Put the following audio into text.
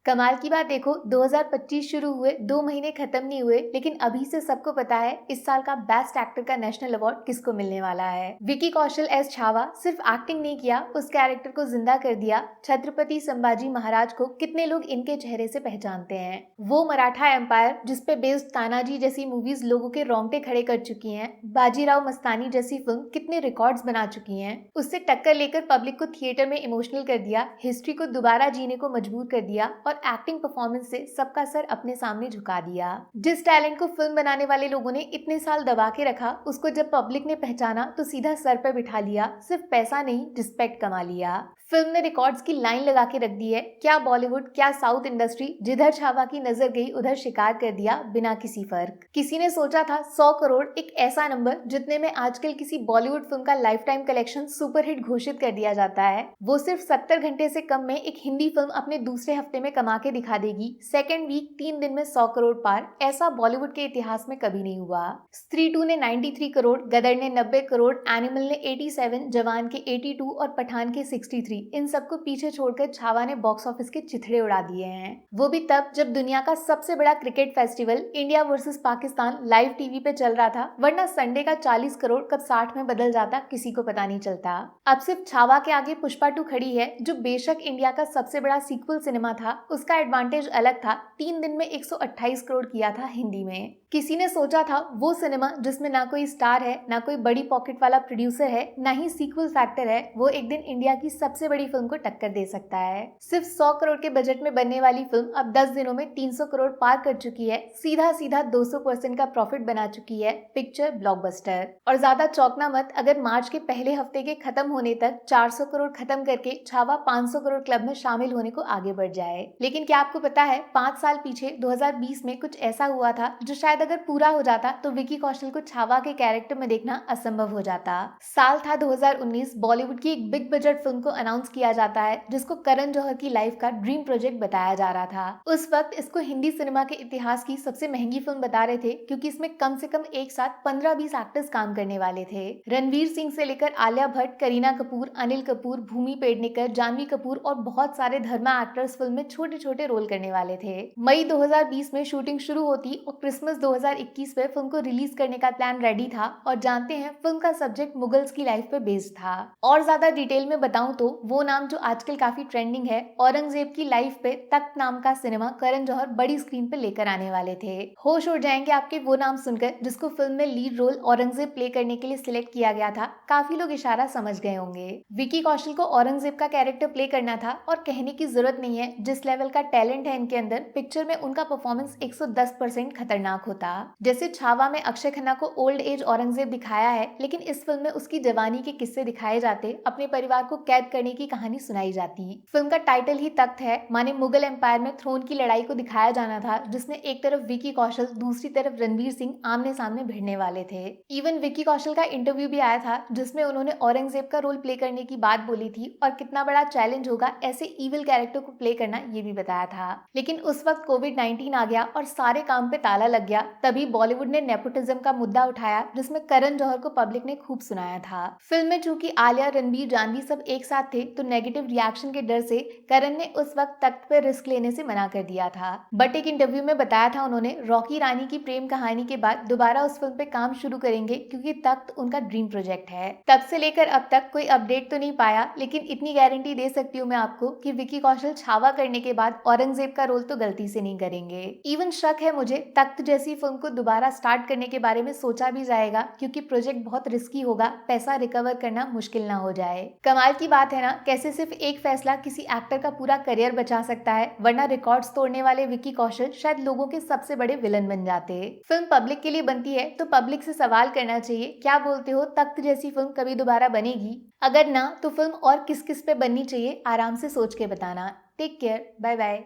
कमाल की बात देखो, 2025 शुरू हुए 2 महीने खत्म नहीं हुए, लेकिन अभी से सबको पता है इस साल का बेस्ट एक्टर का नेशनल अवार्ड किसको मिलने वाला है। विकी कौशल एस छावा सिर्फ एक्टिंग नहीं किया, उस कैरेक्टर को जिंदा कर दिया। छत्रपति संभाजी महाराज को कितने लोग इनके चेहरे से पहचानते हैं। वो मराठा एम्पायर जिसपे बेस्ड तानाजी जैसी मूवीज लोगों के रोंगटे खड़े कर चुकी हैं, बाजीराव मस्तानी जैसी फिल्म कितने रिकॉर्ड्स बना चुकी हैं, उससे टक्कर लेकर पब्लिक को थिएटर में इमोशनल कर दिया, हिस्ट्री को दोबारा जीने को मजबूर कर दिया और एक्टिंग परफॉर्मेंस से सबका सर अपने सामने झुका दिया। जिस टैलेंट को फिल्म बनाने वाले लोगों ने इतने साल दबा के रखा, उसको जब पब्लिक ने पहचाना तो सीधा सर पर बिठा लिया। सिर्फ पैसा नहीं, रिस्पेक्ट कमा लिया। फिल्म ने रिकॉर्ड्स की लाइन लगा के रख दी है। क्या बॉलीवुड, क्या साउथ इंडस्ट्री, जिधर छावा की नजर गई उधर शिकार कर दिया बिना किसी फर्क। किसी ने सोचा था 100 करोड़ एक ऐसा नंबर जितने में आजकल किसी बॉलीवुड फिल्म का लाइफ टाइम कलेक्शन सुपरहिट घोषित कर दिया जाता है। वो सिर्फ 70 घंटे से कम में एक हिंदी फिल्म अपने दूसरे हफ्ते में कमा के दिखा देगी। सेकेंड वीक 3 दिन में 100 करोड़ पार, ऐसा बॉलीवुड के इतिहास में कभी नहीं हुआ। स्त्री 2 ने 93 करोड़, गदर ने 90 करोड़, एनिमल ने 87, जवान के 82 और पठान के 63। इन सबको पीछे छोड़कर छावा ने बॉक्स ऑफिस के चिथड़े उड़ा दिए हैं। वो भी तब जब दुनिया का सबसे बड़ा cricket festival India versus Pakistan live TV पे चल रहा था, वरना संडे का 40 करोड़ कब 60 में बदल जाता किसी को पता नहीं चलता। अब सिर्फ छावा के आगे पुष्पा 2 खड़ी है, जो बेशक इंडिया का सबसे बड़ा सीक्वल सिनेमा था, उसका एडवांटेज अलग था। 3 दिन में 128 करोड़ किया था हिंदी में। किसी ने सोचा था वो सिनेमा जिसमें ना कोई स्टार है, ना कोई बड़ी पॉकेट वाला प्रोड्यूसर है, ना ही सीक्वल फैक्टर है, वो एक दिन इंडिया की सबसे बड़ी फिल्म को टक्कर दे सकता है। सिर्फ 100 करोड़ के बजट में बनने वाली फिल्म अब 10 दिनों में 300 करोड़ पार कर चुकी है। सीधा सीधा 200% का प्रॉफिट बना चुकी है। Picture blockbuster. और ज्यादा चौंकना मत अगर मार्च के पहले हफ्ते के खत्म होने तक 400 करोड़ खत्म करके छावा 500 करोड़ क्लब में शामिल होने को आगे बढ़ जाए। लेकिन क्या आपको पता है, 5 साल पीछे 2020 में कुछ ऐसा हुआ था जो शायद अगर पूरा हो जाता तो विकी कौशल को छावा के कैरेक्टर में देखना असंभव हो जाता। साल था 2019। बॉलीवुड की एक बिग बजट फिल्म को अनाउंस किया जाता है जिसको करण जौहर की लाइफ का ड्रीम प्रोजेक्ट बताया जा रहा था। उस वक्त इसको हिंदी सिनेमा के इतिहास की सबसे महंगी फिल्म बता रहे थे, क्योंकि इसमें कम से कम एक साथ 15-20 एक्टर्स काम करने वाले थे। रणवीर सिंह से लेकर आलिया भट्ट, करीना कपूर, अनिल कपूर, भूमि पेडनेकर, जानवी कपूर और बहुत सारे धर्मा एक्टर्स फिल्म में छोटे छोटे रोल करने वाले थे। मई 2020 में शूटिंग शुरू होती और क्रिसमस 2021 में फिल्म को रिलीज करने का प्लान रेडी था। और जानते हैं, फिल्म का सब्जेक्ट मुगल्स की लाइफ पे बेस्ड था। और ज्यादा डिटेल में बताऊं तो वो नाम जो आजकल काफी ट्रेंडिंग है, औरंगजेब की लाइफ पे तख्त नाम का सिनेमा करण जौहर बड़ी स्क्रीन पे लेकर आने वाले थे। होश उड़ जाएंगे आपके वो नाम सुनकर जिसको फिल्म में लीड रोल औरंगजेब प्ले करने के लिए सिलेक्ट किया गया था। काफी लोग इशारा समझ गए होंगे। विकी कौशल को औरंगजेब का कैरेक्टर प्ले करना था और कहने की जरूरत नहीं है, जिस लेवल का टैलेंट है इनके अंदर, पिक्चर में उनका परफॉर्मेंस 110% खतरनाक होता। जैसे छावा में अक्षय खन्ना को ओल्ड एज औरंगजेब दिखाया है, लेकिन इस फिल्म में उसकी जवानी के किस्से दिखाए जाते, अपने परिवार को कैद करने की कहानी सुनाई जाती। फिल्म का टाइटल ही तख्त है, माने मुगल एम्पायर में थ्रोन की लड़ाई को दिखाया जाना था, जिसमें एक तरफ विकी कौशल, दूसरी तरफ रणवीर सिंह आमने सामने भिड़ने वाले थे। इवन विकी कौशल का इंटरव्यू भी आया था जिसमें उन्होंने औरंगजेब का रोल प्ले करने की बात बोली थी और कितना बड़ा चैलेंज होगा ऐसे इविल कैरेक्टर को प्ले करना, ये भी बताया था। लेकिन उस वक्त कोविड-19 आ गया और सारे काम पे ताला लग गया। तभी बॉलीवुड ने नेपोटिज्म का मुद्दा उठाया, जिसमें करण जौहर को पब्लिक ने खूब सुनाया था। फिल्म में चूंकि आलिया, रणबीर, जानवी सब एक साथ थे, तो नेगेटिव रिएक्शन के डर से करण ने उस वक्त तख्त पे रिस्क लेने से मना कर दिया था। बट एक इंटरव्यू में बताया था उन्होंने, रॉकी रानी की प्रेम कहानी के बाद दोबारा उस फिल्म पे काम शुरू करेंगे, क्योंकि तख्त उनका ड्रीम प्रोजेक्ट है। तब से लेकर अब तक कोई अपडेट तो नहीं पाया, लेकिन इतनी गारंटी दे सकती हूँ मैं आपको कि विकी कौशल छावा करने के बाद औरंगजेब का रोल तो गलती से नहीं करेंगे। इवन शक है मुझे तख्त जैसी फिल्म को दोबारा स्टार्ट करने के बारे में सोचा भी जाएगा, क्योंकि प्रोजेक्ट बहुत रिस्की होगा, पैसा रिकवर करना मुश्किल ना हो जाए। कमाल की बात है ना, कैसे सिर्फ एक फैसला किसी एक्टर का पूरा करियर बचा सकता है, वरना रिकॉर्ड्स तोड़ने वाले विकी कौशल शायद लोगों के सबसे बड़े विलन बन जाते। फिल्म पब्लिक के लिए बनती है तो पब्लिक से सवाल करना चाहिए, क्या बोलते हो, तख्त जैसी फिल्म कभी दोबारा बनेगी? अगर ना, तो फिल्म और किस किस पे बननी चाहिए, आराम से सोच के बताना। Take care, bye bye.